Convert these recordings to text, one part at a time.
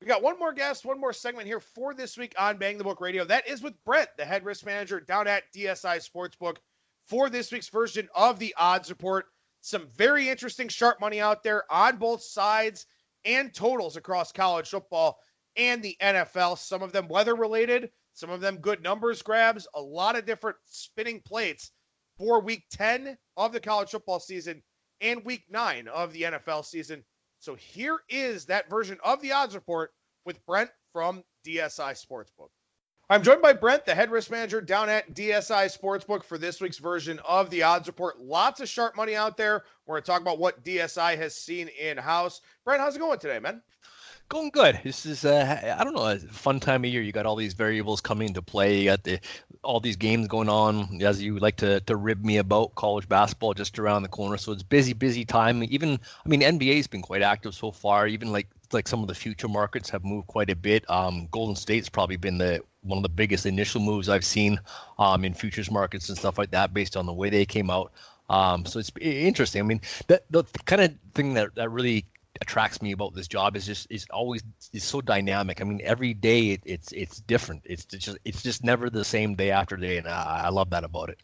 We got one more guest, one more segment here for this week on Bang the Book Radio. That is with Brent, the head risk manager down at DSI Sportsbook, for this week's version of the odds report. Some very interesting sharp money out there on both sides and totals across college football and the NFL. Some of them weather related, some of them good numbers grabs, a lot of different spinning plates for week 10 of the college football season and week 9 of the NFL season. So here is that version of the odds report with Brent from DSI Sportsbook. I'm joined by Brent, the head risk manager down at DSI Sportsbook, for this week's version of the odds report. Lots of sharp money out there. We're going to talk about what DSI has seen in-house. Brent, how's it going today, man? Going good. This is, I don't know, a fun time of year. You got all these variables coming into play. You got all these games going on, as you like to rib me about, college basketball just around the corner. So it's busy time. Even, NBA's been quite active so far. Even like some of the future markets have moved quite a bit. Golden State's probably been one of the biggest initial moves I've seen in futures markets and stuff like that, based on the way they came out. So it's interesting. The kind of thing that really attracts me about this job is always so dynamic. Every day it's different. It's just never the same day after day, and I love that about it.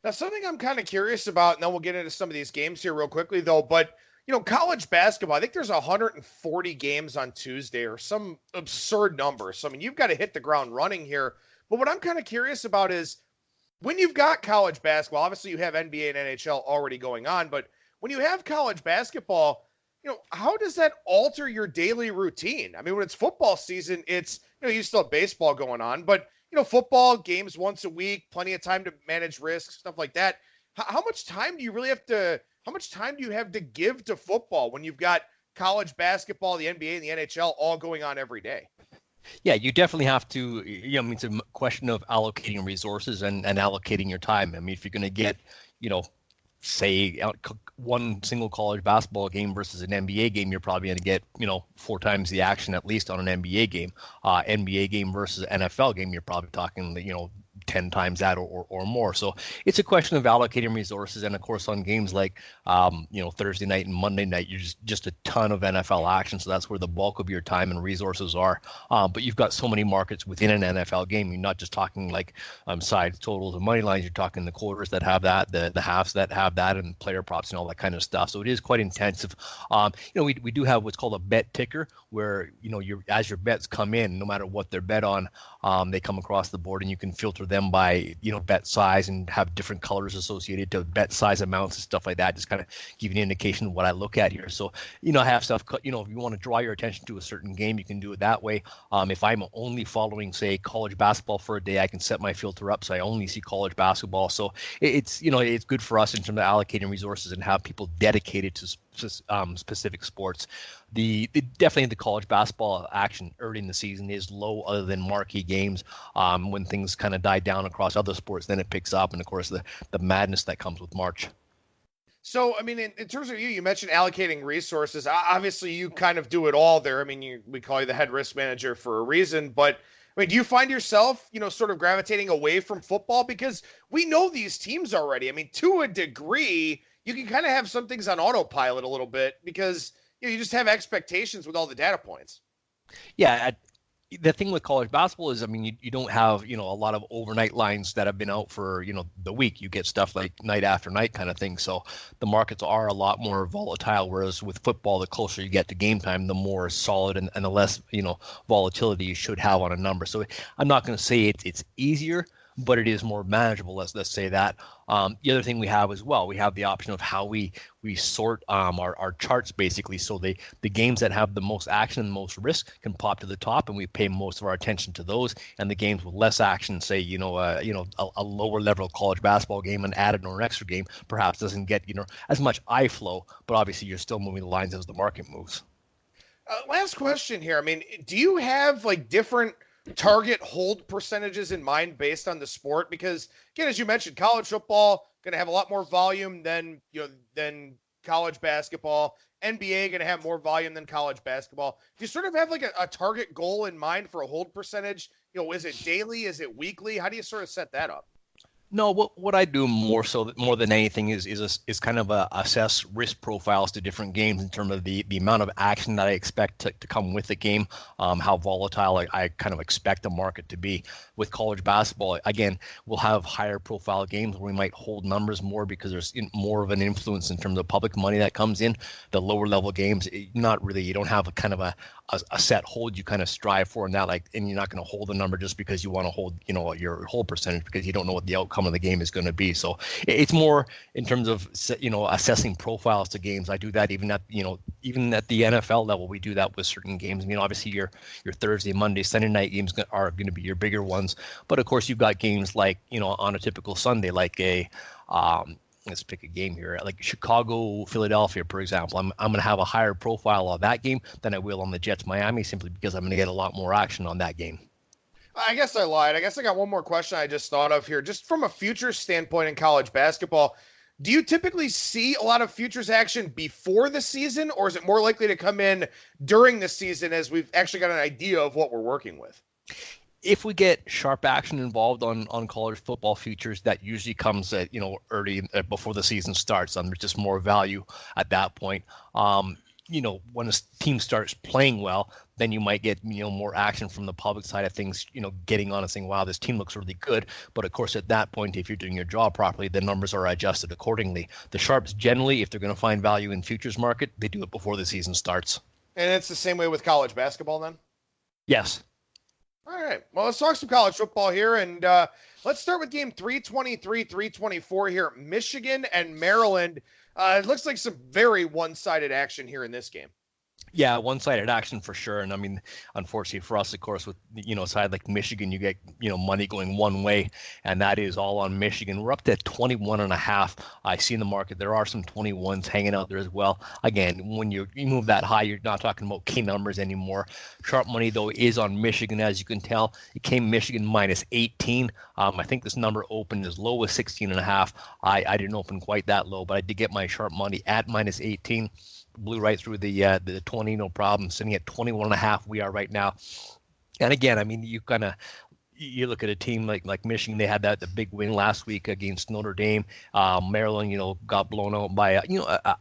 Now, something I'm kind of curious about, and then we'll get into some of these games here real quickly, though, but college basketball, I think there's 140 games on Tuesday or some absurd number. So, you've got to hit the ground running here. But what I'm kind of curious about is when you've got college basketball, obviously you have NBA and NHL already going on, but when you have college basketball, how does that alter your daily routine? When it's football season, it's, you still have baseball going on, but, football games once a week, plenty of time to manage risks, stuff like that. How much time do you have to give to football when you've got college basketball, the NBA and the NHL all going on every day? Yeah, you definitely have to, it's a question of allocating resources and allocating your time. If you're going to get, say one single college basketball game versus an NBA game, you're probably going to get, 4 times the action at least on an NBA game. NBA game versus NFL game, you're probably talking, 10 times that or more. So it's a question of allocating resources. And of course, on games like, Thursday night and Monday night, you're just a ton of NFL action. So that's where the bulk of your time and resources are. But you've got so many markets within an NFL game. You're not just talking like sides, totals, and money lines. You're talking the quarters that have that, the halves that have that, and player props and all that kind of stuff. So it is quite intensive. We do have what's called a bet ticker, where, as your bets come in, no matter what they're bet on, they come across the board, and you can filter them by, bet size and have different colors associated to bet size amounts and stuff like that. Just kind of give you an indication of what I look at here. So, I have stuff, if you want to draw your attention to a certain game, you can do it that way. If I'm only following, say, college basketball for a day, I can set my filter up so I only see college basketball. So it's good for us in terms of allocating resources and have people dedicated to specific sports. Definitely the college basketball action early in the season is low, other than marquee games. When things kind of die down across other sports, then it picks up, and of course the madness that comes with March. So, in terms of you mentioned allocating resources. Obviously, you kind of do it all there. We call you the head risk manager for a reason, but do you find yourself, sort of gravitating away from football? Because we know these teams already. To a degree, you can kind of have some things on autopilot a little bit because you just have expectations with all the data points. Yeah. The thing with college basketball is, you don't have, a lot of overnight lines that have been out for, the week. You get stuff like night after night kind of thing. So the markets are a lot more volatile, whereas with football, the closer you get to game time, the more solid and the less, volatility you should have on a number. So I'm not going to say it's easier, but it is more manageable. Let's say that. The other thing we have as well, we have the option of how we sort our charts, basically. So the games that have the most action and most risk can pop to the top, and we pay most of our attention to those. And the games with less action, say a lower level college basketball game, an added or an extra game, perhaps doesn't get as much eye flow. But obviously, you're still moving the lines as the market moves. Last question here. Do you have different target hold percentages in mind based on the sport? Because again, as you mentioned, college football going to have a lot more volume than college basketball. NBA going to have more volume than college basketball. Do you sort of have a target goal in mind for a hold percentage? Is it daily? Is it weekly? How do you sort of set that up? No, what I do more than anything is kind of assess risk profiles to different games in terms of the amount of action that I expect to come with the game, how volatile I kind of expect the market to be. With college basketball, again, we'll have higher profile games where we might hold numbers more because there's more of an influence in terms of public money that comes in. The lower level games, not really. You don't have a kind of a set hold you kind of strive for, and and you're not going to hold the number just because you want to hold your hold percentage because you don't know what the outcome of the game is going to be. So it's more in terms of assessing profiles to games. I do that even at the NFL level. We do that with certain games. I mean, obviously your Thursday, Monday, Sunday night games are going to be your bigger ones, but of course you've got games like on a typical Sunday, like let's pick a game here, like Chicago, Philadelphia, for example. I'm going to have a higher profile on that game than I will on the Jets, Miami, simply because I'm going to get a lot more action on that game. I guess I lied. I guess I got one more question I just thought of here. Just from a futures standpoint in college basketball, do you typically see a lot of futures action before the season, or is it more likely to come in during the season as we've actually got an idea of what we're working with? If we get sharp action involved on college football futures, that usually comes at early before the season starts. There's just more value at that point. When a team starts playing well, then you might get more action from the public side of things. Getting on and saying, "Wow, this team looks really good." But of course, at that point, if you're doing your job properly, the numbers are adjusted accordingly. The sharps generally, if they're going to find value in futures market, they do it before the season starts. And it's the same way with college basketball, then. Yes. All right. Well, let's talk some college football here, and let's start with game 323, 324 here. Michigan and Maryland. It looks like some very one-sided action here in this game. Yeah, one-sided action for sure. And I mean, unfortunately for us, of course, with a side like Michigan, you get money going one way, and that is all on Michigan. We're up to 21.5. I see in the market there are some 21s hanging out there as well. Again, when you move that high, you're not talking about key numbers anymore. Sharp money though is on Michigan, as you can tell. It came Michigan minus 18. I think this number opened as low as 16.5. I didn't open quite that low, but I did get my sharp money at minus 18. Blew right through the 20, no problem. Sitting at 21.5, we are right now. And again, I mean, you look at a team like Michigan. They had the big win last week against Notre Dame. Maryland, got blown out by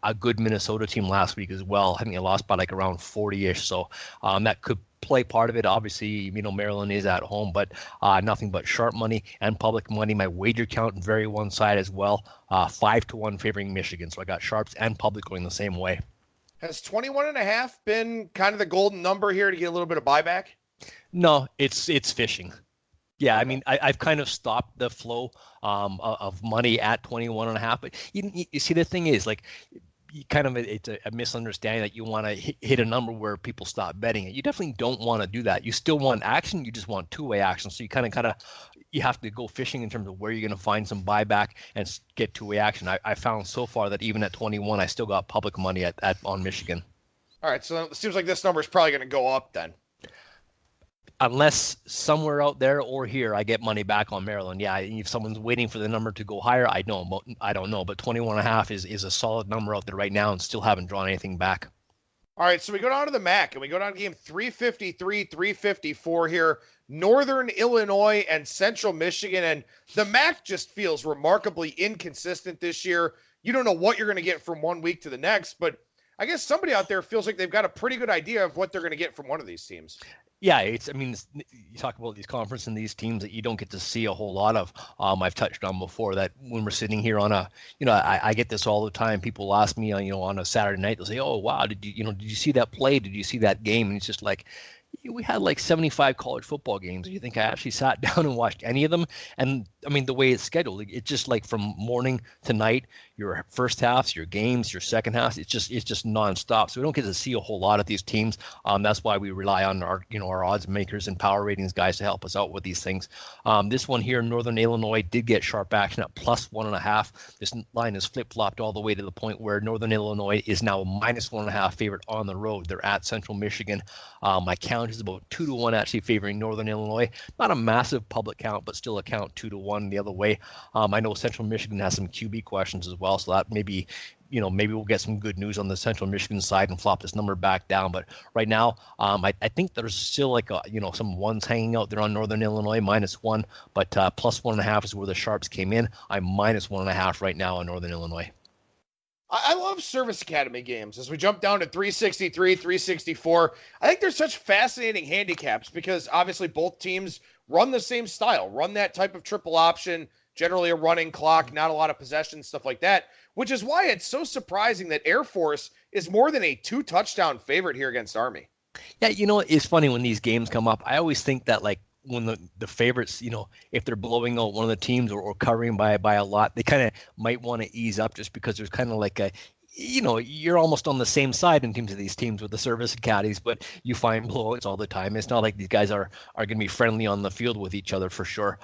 a good Minnesota team last week as well. I think they lost by like around 40-ish. So that could play part of it. Obviously, Maryland is at home, but nothing but sharp money and public money. My wager count very one side as well. 5-1 favoring Michigan. So I got sharps and public going the same way. Has 21.5 been kind of the golden number here to get a little bit of buyback? No, it's fishing. Yeah, I mean, I've kind of stopped the flow of money at 21.5. But you see, the thing is, like, it's a misunderstanding that you want to hit a number where people stop betting it. You definitely don't want to do that. You still want action. You just want two-way action. So you have to go fishing in terms of where you're going to find some buyback and get two-way action. I found so far that even at 21, I still got public money on Michigan. All right, so it seems like this number is probably going to go up then. Unless somewhere out there or here I get money back on Maryland. Yeah, if someone's waiting for the number to go higher, I don't know. But 21.5 is a solid number out there right now, and still haven't drawn anything back. All right, so we go down to the MAC, and we go down to game 353, 354 here. Northern Illinois and Central Michigan, and the MAC just feels remarkably inconsistent this year. You don't know what you're going to get from one week to the next, but I guess somebody out there feels like they've got a pretty good idea of what they're going to get from one of these teams. Yeah, you talk about these conference and these teams that you don't get to see a whole lot of. I've touched on before that when we're sitting here on I get this all the time. People ask me, on a Saturday night, they'll say, "Oh, wow, did you see that play? Did you see that game?" And it's just like, we had like 75 college football games. Do you think I actually sat down and watched any of them? And I mean, the way it's scheduled, it's just like from morning to night, your first halves, your games, your second halves, it's just nonstop. So we don't get to see a whole lot of these teams. That's why we rely on our odds makers and power ratings guys to help us out with these things. This one here, Northern Illinois did get sharp action at +1.5. This line is flip-flopped all the way to the point where Northern Illinois is now a -1.5 favorite on the road. They're at Central Michigan. My count is about 2-1 actually favoring Northern Illinois. Not a massive public count, but still a count 2-1 the other way. I know Central Michigan has some QB questions as well, so that maybe maybe we'll get some good news on the Central Michigan side and flop this number back down. But right now, I think there's still like some ones hanging out there on Northern Illinois -1, but plus 1.5 is where the sharps came in. I'm -1.5 right now on Northern Illinois. I love Service Academy games. As we jump down to 363, 364, I think they're such fascinating handicaps because obviously both teams run the same style, run that type of triple option, generally a running clock, not a lot of possession, stuff like that, which is why it's so surprising that Air Force is more than a 2-touchdown favorite here against Army. Yeah, it's funny when these games come up. I always think that like when the favorites, if they're blowing out one of the teams or covering by a lot, they kind of might want to ease up just because there's kind of like a, you're almost on the same side in terms of these teams with the service academies, but you find blowouts all the time. It's not like these guys are going to be friendly on the field with each other for sure.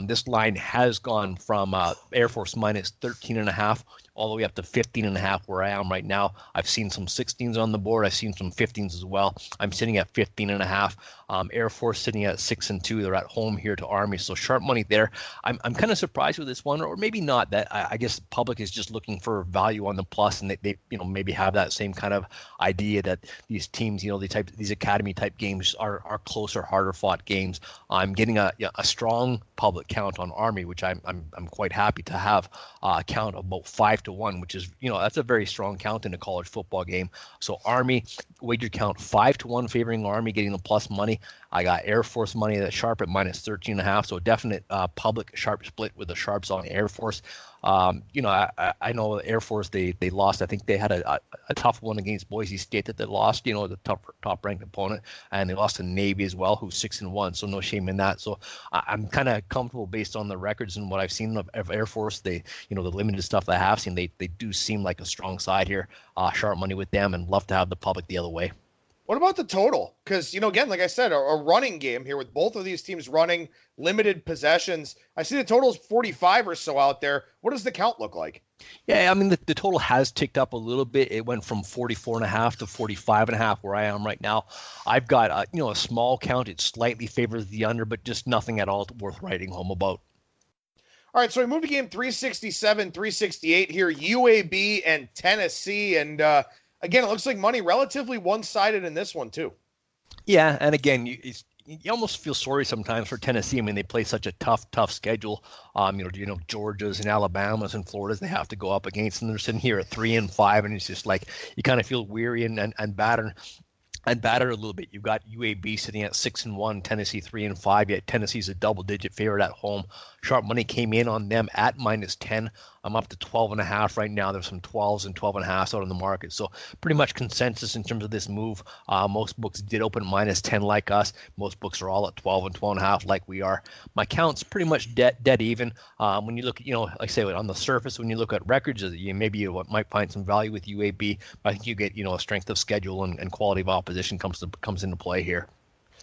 This line has gone from Air Force -13.5 all the way up to 15.5 where I am right now. I've seen some 16s on the board. I've seen some 15s as well. I'm sitting at 15.5. Air Force sitting at 6-2. They're at home here to Army, so sharp money there. I'm kind of surprised with this one, or maybe not. That I guess the public is just looking for value on the plus, and they maybe have that same kind of idea that these teams, these academy type games are closer, harder fought games. I'm getting a strong public count on Army, which I'm quite happy to have a count of about 5-1, which is that's a very strong count in a college football game. So Army wager count 5-1 favoring Army, getting the plus money. I got Air Force money that's sharp at -13.5, so definite public sharp split with the sharps on Air Force. I know Air Force they lost. I think they had a tough one against Boise State that they lost. The top ranked opponent, and they lost to Navy as well, who's 6-1. So no shame in that. So I'm kind of comfortable based on the records and what I've seen of Air Force. They the limited stuff I have seen, they do seem like a strong side here. Sharp money with them, and love to have the public the other way. What about the total? Because, again, like I said, a running game here with both of these teams running limited possessions. I see the total is 45 or so out there. What does the count look like? Yeah, I mean, the total has ticked up a little bit. It went from 44.5 to 45.5 where I am right now. I've got, a small count. It slightly favors the under, but just nothing at all worth writing home about. All right, so we move to game 367, 368 here, UAB and Tennessee. And, again, it looks like money relatively one-sided in this one, too. Yeah, and again, you almost feel sorry sometimes for Tennessee. I mean, they play such a tough schedule. Georgia's and Alabama's and Florida's they have to go up against, and they're sitting here at 3-5, and it's just like you kind of feel weary and battered. And battered a little bit. You've got UAB sitting at 6-1, Tennessee 3-5. Yet Tennessee's a double-digit favorite at home. Sharp money came in on them at -10. I'm up to 12.5 right now. There's some 12s and 12.5 out on the market. So pretty much consensus in terms of this move. Most books did open -10 like us. Most books are all at 12 and 12.5 like we are. My count's pretty much dead even. When you look at, like I say, on the surface, when you look at records, maybe you might find some value with UAB. But I think you get, a strength of schedule and quality of opposition comes into play here.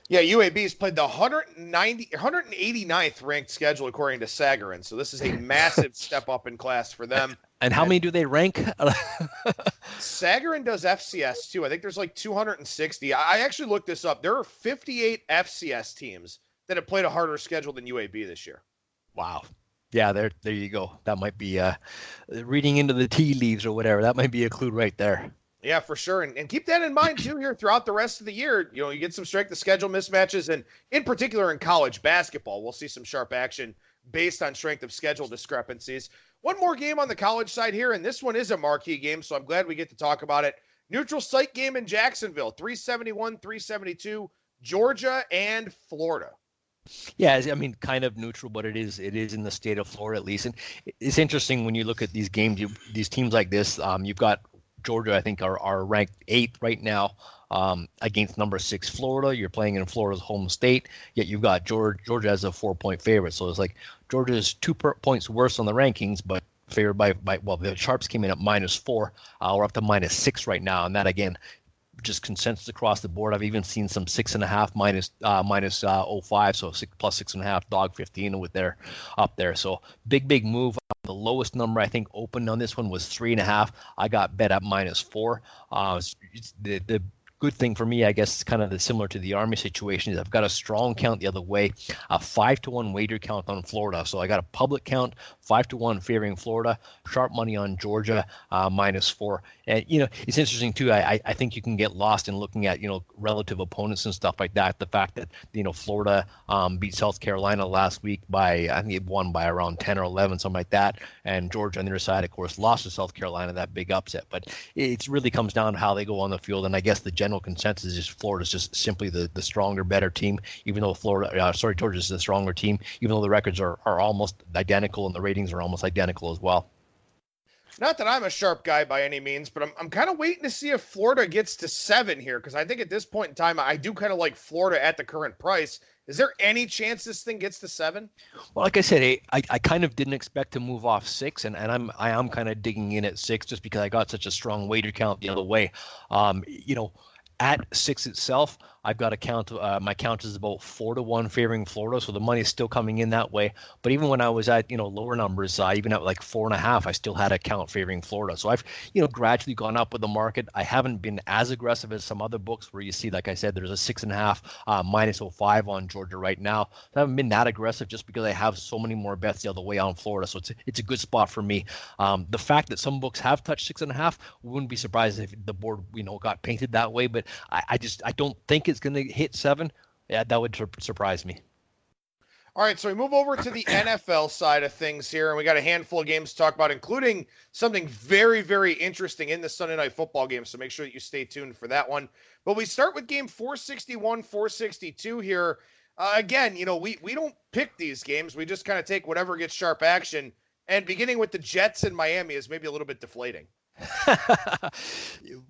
Yeah, UAB's played the 189th ranked schedule according to Sagarin, so this is a massive step up in class for them. And how many do they rank? Sagarin does FCS too. I think there's like 260. I actually looked this up. There are 58 FCS teams that have played a harder schedule than UAB this year. Wow. Yeah, there you go. That might be reading into the tea leaves or whatever. That might be a clue right there. Yeah, for sure. And keep that in mind, too, here throughout the rest of the year. You get some strength of schedule mismatches, and in particular in college basketball, we'll see some sharp action based on strength of schedule discrepancies. One more game on the college side here, and this one is a marquee game, so I'm glad we get to talk about it. Neutral site game in Jacksonville, 371, 372, Georgia and Florida. Yeah, I mean, kind of neutral, but it is in the state of Florida at least. And it's interesting when you look at these games, these teams like this, you've got Georgia, I think, are ranked 8th right now against number 6 Florida. You're playing in Florida's home state, yet you've got Georgia as a 4-point favorite. So it's like Georgia's 2 points worse on the rankings, but favored by the Sharps came in at -4. We're up to -6 right now, and that again, just consensus across the board. I've even seen some 6.5 minus 0.5, so 6 plus 6.5, dog 15 with there up there. So big move. The lowest number I think opened on this one was 3.5. I got bet at -4. The good thing for me, I guess, kind of similar to the Army situation, is I've got a strong count the other way, a 5-1 wager count on Florida. So I got a public count, 5-1 favoring Florida, sharp money on Georgia, -4. And, it's interesting too. I think you can get lost in looking at, relative opponents and stuff like that. The fact that, Florida beat South Carolina last week by, I think it won by around 10 or 11, something like that. And Georgia on the other side, of course, lost to South Carolina, that big upset. But it really comes down to how they go on the field. And I guess the general consensus is Florida's just simply the stronger, better team, even though Georgia's the stronger team, even though the records are almost identical and the ratings are almost identical as well. Not that I'm a sharp guy by any means, but I'm kind of waiting to see if Florida gets to 7 here, because I think at this point in time, I do kind of like Florida at the current price. Is there any chance this thing gets to 7? Well, like I said, I kind of didn't expect to move off 6, and I am kind of digging in at 6 just because I got such a strong wager count the other way. At 6 itself, I've got a count. My count is about 4-1 favoring Florida, so the money is still coming in that way. But even when I was at lower numbers, even at like 4.5, I still had a count favoring Florida. So I've gradually gone up with the market. I haven't been as aggressive as some other books where you see, like I said, there's a 6.5 -05 on Georgia right now. I haven't been that aggressive just because I have so many more bets the other way on Florida. So it's a good spot for me. The fact that some books have touched 6.5, wouldn't be surprised if the board got painted that way. But I don't think it's going to hit 7. Yeah, that would surprise me. All right, so we move over to the NFL side of things here, and we got a handful of games to talk about, including something very, very interesting in the Sunday Night Football game, so make sure that you stay tuned for that one. But we start with game 461, 462 here. Again, we don't pick these games. We just kind of take whatever gets sharp action, and beginning with the Jets in Miami is maybe a little bit deflating.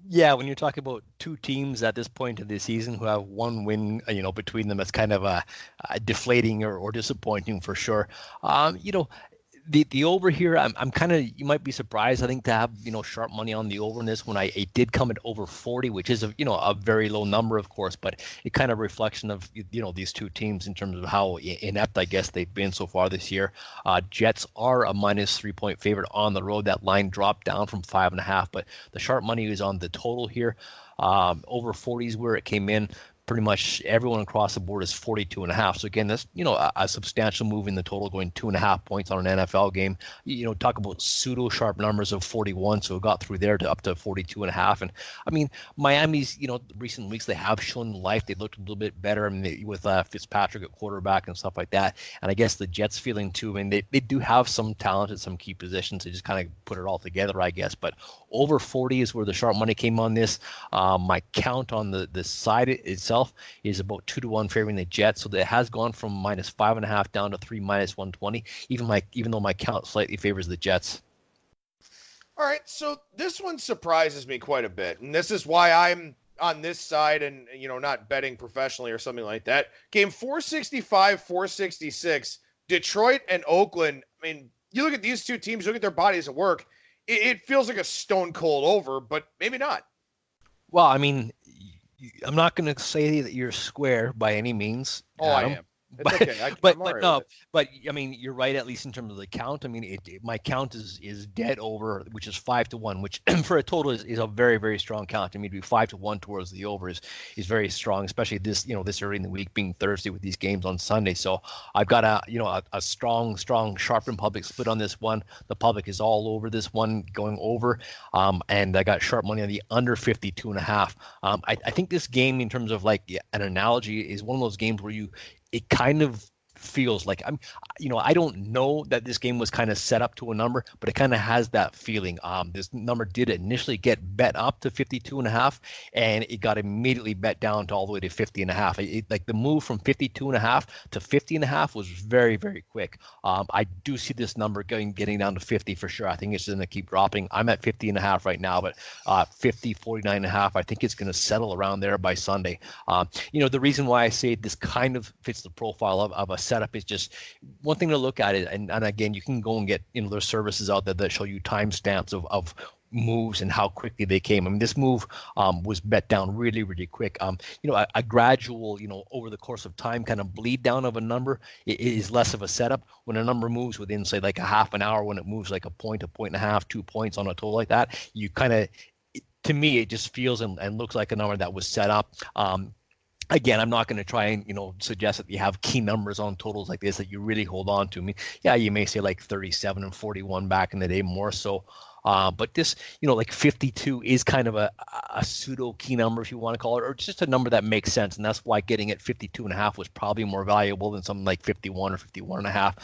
Yeah, when you're talking about two teams at this point of the season who have one win, between them, it's kind of deflating or disappointing for sure. The over here, I'm kind of, you might be surprised, I think, to have, sharp money on the over in this one. It did come at over 40, which is a very low number, of course, but it kind of reflection of, these two teams in terms of how inept, I guess, they've been so far this year. Jets are a -3-point favorite on the road. That line dropped down from 5.5, but the sharp money is on the total here. Over 40 is where it came in. Pretty much everyone across the board is 42.5. So again, that's a substantial move in the total, going 2.5 points on an NFL game. Talk about pseudo sharp numbers of 41. So it got through there to up to 42.5. And I mean, Miami's recent weeks they have shown life. They looked a little bit better. I mean, with Fitzpatrick at quarterback and stuff like that. And I guess the Jets feeling too. I mean, they do have some talent at some key positions. They just kind of put it all together, I guess. But over 40 is where the sharp money came on this. My count on the side itself is about 2-1 favoring the Jets, so that has gone from -5.5 down to 3 -120. Even though my count slightly favors the Jets. All right, so this one surprises me quite a bit, and this is why I'm on this side and not betting professionally or something like that. Game 465, 466, Detroit and Oakland. I mean, you look at these two teams, look at their bodies of work. It feels like a stone cold over, but maybe not. Well, I mean, I'm not going to say that you're square by any means. Oh, Adam. I am. It's okay. But I mean, you're right, at least in terms of the count. I mean, my count is dead over, which is 5-1, which for a total is a very, very strong count. I mean, to be 5-1 towards the over is very strong, especially this early in the week, being Thursday with these games on Sunday. So I've got a strong sharp and public split on this one. The public is all over this one, going over, and I got sharp money on the under 52.5. I think this game, in terms of like an analogy, is one of those games where it kind of feels like I don't know that this game was kind of set up to a number, but it kind of has that feeling. This number did initially get bet up to 52.5, and it got immediately bet down to all the way to 50.5. Like the move from 52.5 to 50.5 was very, very quick. I do see this number getting down to 50 for sure. I think it's going to keep dropping. I'm at 50.5 right now, but 50, 49.5. I think it's going to settle around there by Sunday. The reason why I say this kind of fits the profile of a setup is just one thing to look at it, and again, you can go and get there's services out there that show you timestamps of moves and how quickly they came. I mean, this move was bet down really, really quick. A gradual, over the course of time kind of bleed down of a number is less of a setup. When a number moves within, say, like a half an hour, when it moves like a point and a half, 2 points on a total like that, you kind of to me, it just feels and looks like a number that was set up. Again, I'm not going to try and, suggest that you have key numbers on totals like this that you really hold on to. I mean, yeah, you may say like 37 and 41 back in the day more so. But this, like 52 is kind of a pseudo key number, if you want to call it, or just a number that makes sense. And that's why getting it 52 and a half was probably more valuable than something like 51 or 51 and a half.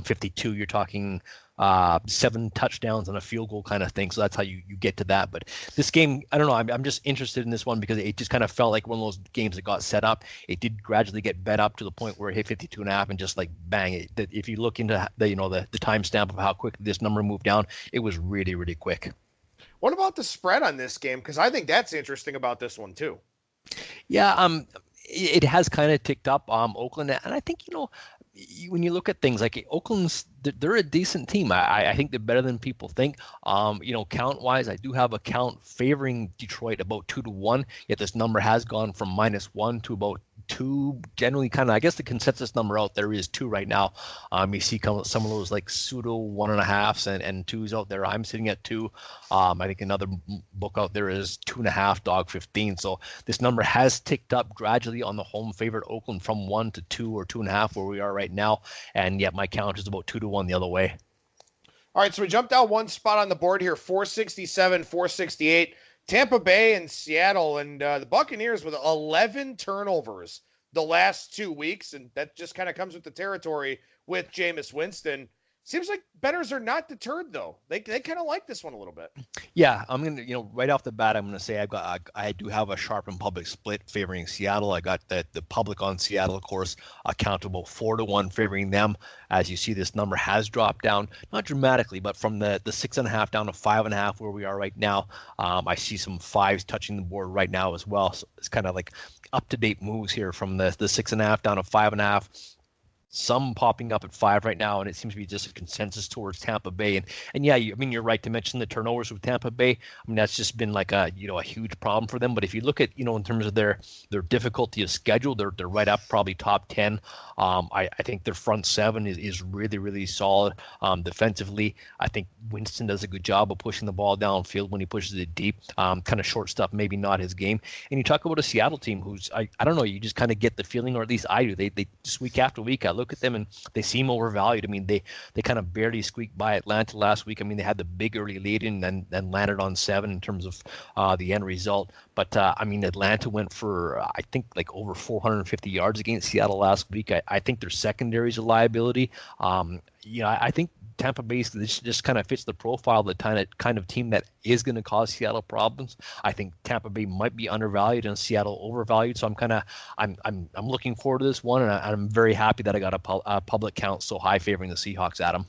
52, you're talking 7 touchdowns and a field goal kind of thing. So that's how you get to that. But this game, I don't know. I'm just interested in this one because it just kind of felt like one of those games that got set up. It did gradually get bet up to the point where it hit 52 and a half and just like bang. If you look into the timestamp of how quick this number moved down, it was really, really quick. What about the spread on this game? Because I think that's interesting about this one too. Yeah, it has kind of ticked up. Oakland, and I think when you look at things like Oakland's, they're a decent team. I think they're better than people think. Count wise, I do have a count favoring Detroit about 2-1. Yet this number has gone from -1 to about 2. Generally, kind of, I guess the consensus number out there is 2 right now. You see some of those like pseudo 1.5s and 2s out there. I'm sitting at 2. I think another book out there is 2.5 dog 15. So this number has ticked up gradually on the home favorite Oakland from 1 to 2 or 2.5 where we are right now. And yet my count is about 2-1 the other way. All right, so we jumped down one spot on the board here, 467, 468. Tampa Bay and Seattle, and the Buccaneers with 11 turnovers the last 2 weeks, and that just kind of comes with the territory with Jameis Winston. Seems like bettors are not deterred, though. They kind of like this one a little bit. Yeah, I'm gonna, right off the bat, I'm gonna say I do have a sharp and public split favoring Seattle. I got the public on Seattle, of course, accountable 4-1 favoring them. As you see, this number has dropped down, not dramatically, but from the 6.5 down to 5.5 where we are right now. I see some 5s touching the board right now as well. So it's kind of like up-to-date moves here from the 6.5 down to 5.5. Some popping up at 5 right now, and it seems to be just a consensus towards Tampa Bay. And yeah, you're right to mention the turnovers with Tampa Bay. I mean, that's just been like a huge problem for them. But if you look at in terms of their difficulty of schedule, they're right up probably top 10. I think their front 7 is really, really solid. Defensively, I think Winston does a good job of pushing the ball downfield when he pushes it deep. Kind of short stuff, maybe not his game. And you talk about a Seattle team who's I don't know, you just kind of get the feeling, or at least I do. They just week after week, I look at them and they seem overvalued. I mean, they kind of barely squeaked by Atlanta last week. I mean, they had the big early lead and then landed on 7 in terms of the end result. But I mean, Atlanta went for I think like over 450 yards against Seattle last week. I think their secondary is a liability. I think Tampa Bay just kind of fits the profile of the kind of team that is going to cause Seattle problems. I think Tampa Bay might be undervalued and Seattle overvalued. So I'm looking forward to this one, and I'm very happy that I got a public count so high favoring the Seahawks, Adam.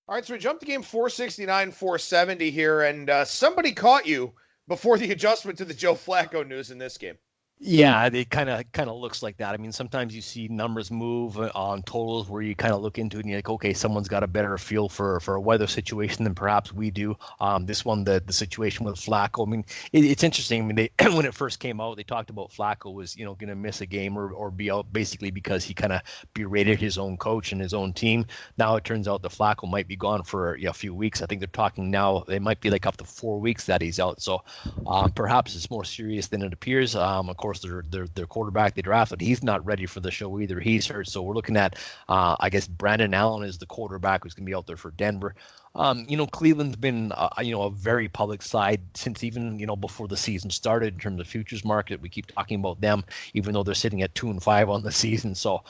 All right, so we jumped to game 469, 470 here, and somebody caught you before the adjustment to the Joe Flacco news in this game. Yeah, it kind of looks like that. I mean, sometimes you see numbers move on totals where you kind of look into it and you're like, okay, someone's got a better feel for a weather situation than perhaps we do. This one, the situation with Flacco, I mean, it's interesting. I mean, when it first came out, they talked about Flacco was, going to miss a game or be out basically because he kind of berated his own coach and his own team. Now it turns out that Flacco might be gone for a few weeks. I think they're talking now, it might be like up to 4 weeks that he's out. So perhaps it's more serious than it appears. Of course, their quarterback they drafted, he's not ready for the show either. He's hurt. So we're looking at, I guess, Brandon Allen is the quarterback who's going to be out there for Denver. Cleveland's been, a very public side since even, before the season started in terms of futures market. We keep talking about them, even though they're sitting at 2-5 on the season. So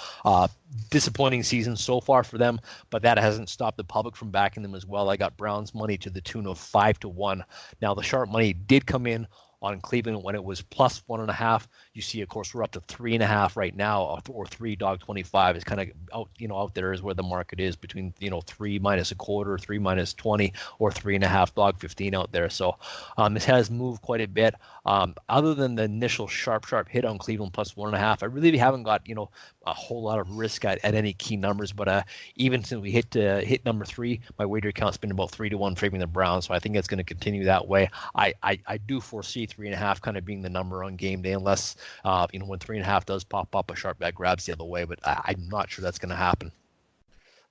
disappointing season so far for them, but that hasn't stopped the public from backing them as well. I got Browns money to the tune of 5-1. Now the sharp money did come in on Cleveland when it was plus 1.5. You see, of course, we're up to 3.5 right now, or 3 dog 25 is kind of out there is where the market is between 3 minus a quarter, 3 minus 20, or 3.5 dog 15 out there. So this has moved quite a bit. Other than the initial sharp hit on Cleveland plus 1.5, I really haven't got a whole lot of risk at any key numbers. But even since we hit number 3, my wager count's been about 3-1 favoring the Browns. So I think it's going to continue that way. I do foresee 3.5 kind of being the number on game day, unless when 3.5 does pop up, a sharp bet grabs the other way. But I'm not sure that's going to happen.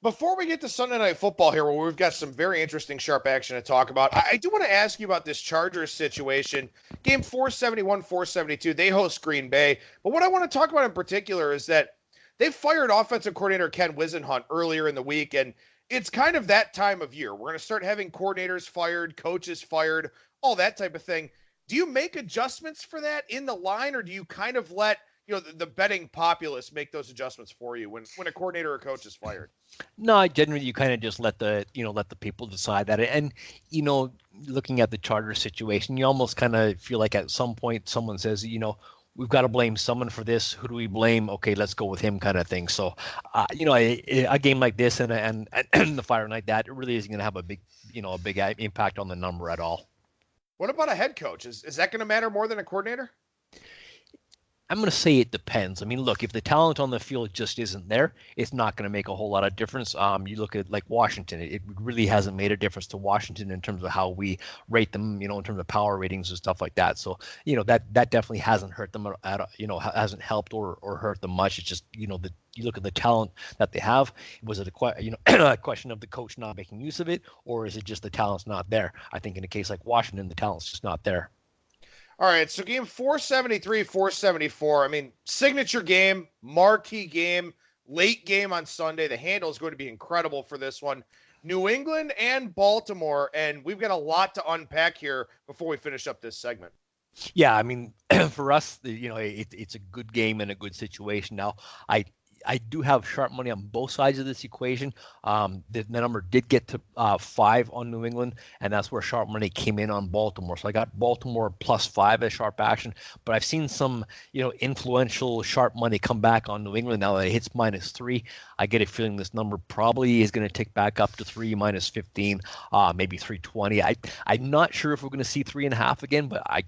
Before we get to Sunday Night Football here, where we've got some very interesting sharp action to talk about, I do want to ask you about this Chargers situation. Game 471, 472, they host Green Bay. But what I want to talk about in particular is that they fired offensive coordinator Ken Wisenhunt earlier in the week, and it's kind of that time of year. We're going to start having coordinators fired, coaches fired, all that type of thing. Do you make adjustments for that in the line, or do you kind of let the betting populace make those adjustments for you when a coordinator or coach is fired? No, generally you kind of just let the people decide that. And looking at the Chargers situation, you almost kind of feel like at some point someone says, we've got to blame someone for this. Who do we blame? Okay, let's go with him, kind of thing. So, a game like this and the fire like that, it really isn't going to have a big impact on the number at all. What about a head coach? Is that going to matter more than a coordinator? I'm going to say it depends. I mean, look, if the talent on the field just isn't there, it's not going to make a whole lot of difference. You look at like Washington, it really hasn't made a difference to Washington in terms of how we rate them, in terms of power ratings and stuff like that. So, that definitely hasn't hurt them hasn't helped or hurt them much. It's just, you look at the talent that they have. Was it a question of the coach not making use of it, or is it just the talent's not there? I think in a case like Washington, the talent's just not there. All right, so game 473, 474, I mean, signature game, marquee game, late game on Sunday. The handle is going to be incredible for this one. New England and Baltimore, and we've got a lot to unpack here before we finish up this segment. Yeah, I mean, for us, it's a good game and a good situation. Now, I do have sharp money on both sides of this equation. The number did get to 5 on New England, and that's where sharp money came in on Baltimore. So I got Baltimore +5 as sharp action, but I've seen some, influential sharp money come back on New England now that it hits -3. I get a feeling this number probably is going to tick back up to 3, -15, maybe 320. I'm not sure if we're going to see 3.5 again, but I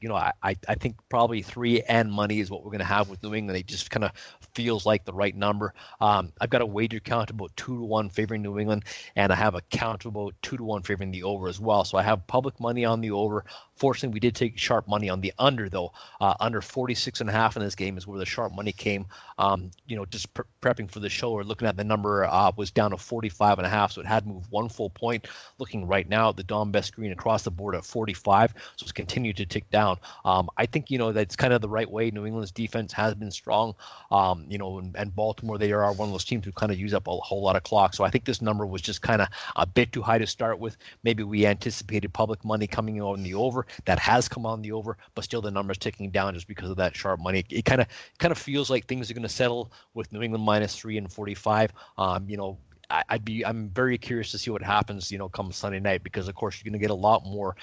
think probably 3 and money is what we're going to have with New England. It just kind of feels like the right number. I've got a wager count about 2-1 favoring New England, and I have a count about 2-1 favoring the over as well. So I have public money on the over. Fortunately, we did take sharp money on the under, though. Under 46.5 in this game is where the sharp money came. Just prepping for the show or looking at the number was down to 45.5, so it had moved 1 full point. Looking right now at the Dom Best screen across the board at 45, so it's continued to tick down. I think that's kind of the right way. New England's defense has been strong, and Baltimore, they are one of those teams who kind of use up a whole lot of clock. So I think this number was just kind of a bit too high to start with. Maybe we anticipated public money coming on the over. That has come on the over, but still the number's ticking down just because of that sharp money. It kind of feels like things are going to settle with New England -3 and 45. I'm very curious to see what happens, come Sunday night, because of course you're going to get a lot more,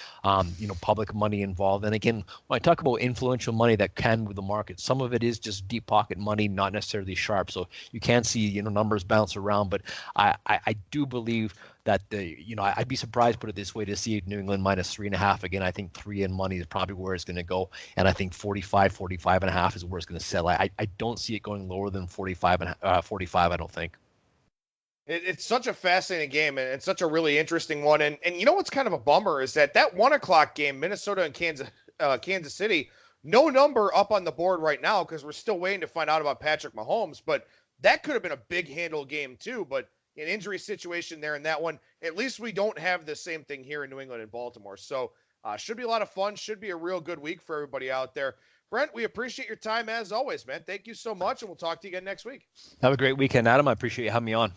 public money involved. And again, when I talk about influential money that can move the market, some of it is just deep pocket money, not necessarily sharp. So you can see, numbers bounce around, but I do believe that I'd be surprised, put it this way, to see New England -3.5 again. I think 3 and money is probably where it's going to go, and I think 45.5 is where it's going to sell. I don't see it going lower than 45. I don't think. It's such a fascinating game, and it's such a really interesting one. And what's kind of a bummer is that 1 o'clock game, Minnesota and Kansas City, no number up on the board right now because we're still waiting to find out about Patrick Mahomes. But that could have been a big handle game too. But an injury situation there in that one, at least we don't have the same thing here in New England and Baltimore. So should be a lot of fun. Should be a real good week for everybody out there. Brent, we appreciate your time as always, man. Thank you so much, and we'll talk to you again next week. Have a great weekend, Adam. I appreciate you having me on.